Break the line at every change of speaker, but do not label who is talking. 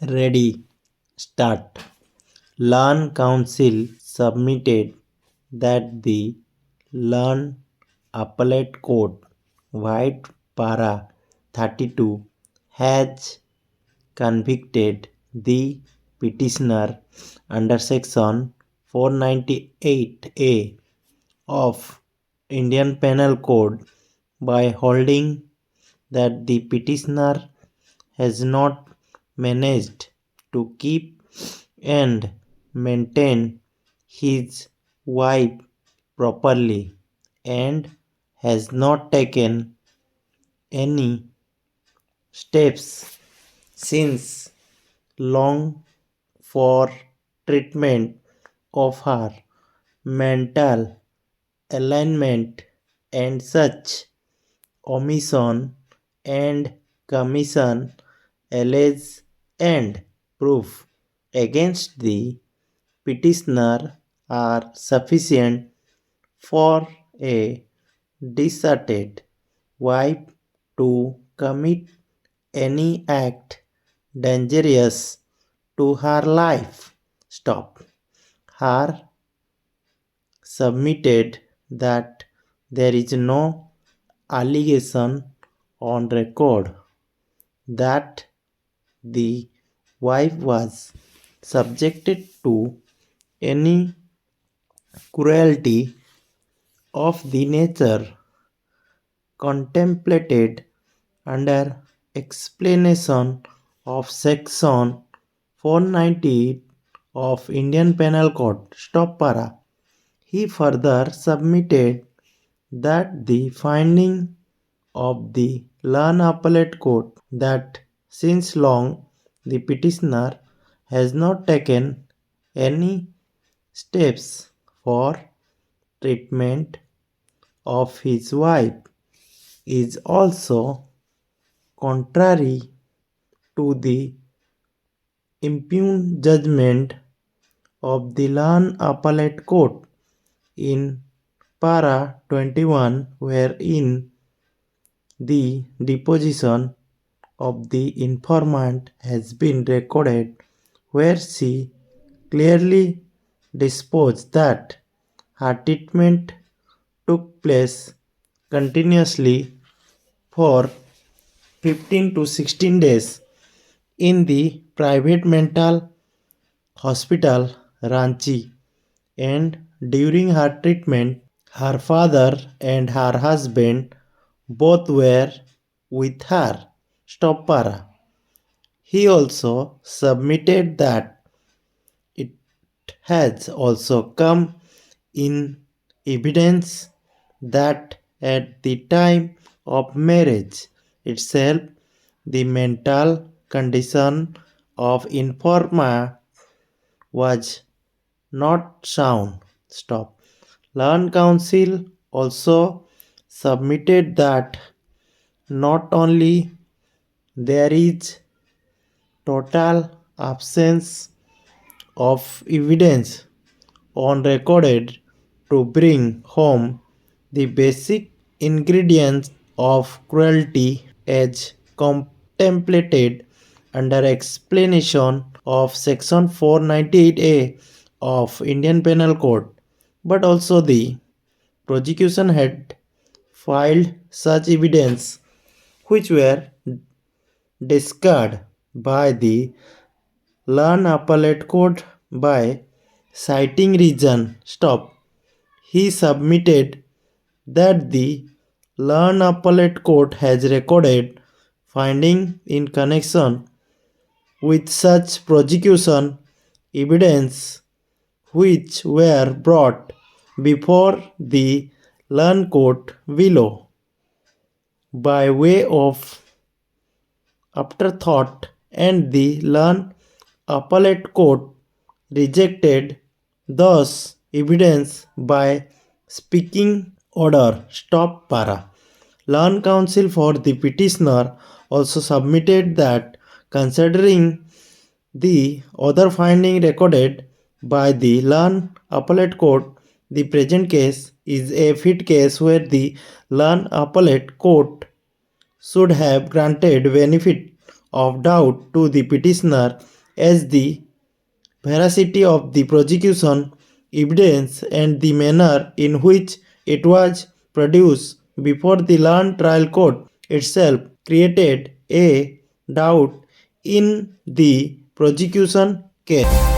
Ready, start. Learn Council submitted that the Learn Appellate Court, White Para 32, has convicted the petitioner under Section 498A of Indian Penal Code by holding that the petitioner has not managed to keep and maintain his wife properly and has not taken any steps since long for treatment of her mental alignment, and such omission and commission allege and proof against the petitioner are sufficient for a deserted wife to commit any act dangerous to her life. Stop. Her submitted that there is no allegation on record that the wife was subjected to any cruelty of the nature contemplated under explanation of section 498 of Indian Penal Code. Stop para. He further submitted that the finding of the Learned Appellate Court that since long the petitioner has not taken any steps for treatment of his wife is also contrary to the impugned judgment of the Learned Appellate Court in para 21, wherein the deposition of the informant has been recorded, where she clearly disposed that her treatment took place continuously for 15 to 16 days in the private mental hospital Ranchi, and during her treatment her father and her husband both were with her. Stop para. He also submitted that it has also come in evidence that at the time of marriage itself the mental condition of informer was not sound. Stop. Learned Council also submitted that not only there is total absence of evidence on recorded to bring home the basic ingredients of cruelty as contemplated under explanation of section 498A of Indian Penal Code, but also the prosecution had filed such evidence which were discarded by the Learned Appellate Court by citing reason. Stop. He submitted that the Learned Appellate Court has recorded finding in connection with such prosecution evidence which were brought before the Learned Court below by way of afterthought, and the Learned Appellate Court rejected thus evidence by speaking order. Stop para. Learned Counsel for the petitioner also submitted that considering the other finding recorded by the Learned Appellate Court, the present case is a fit case where the Learned Appellate Court should have granted benefit of doubt to the petitioner as the veracity of the prosecution evidence and the manner in which it was produced before the learned trial court itself created a doubt in the prosecution case.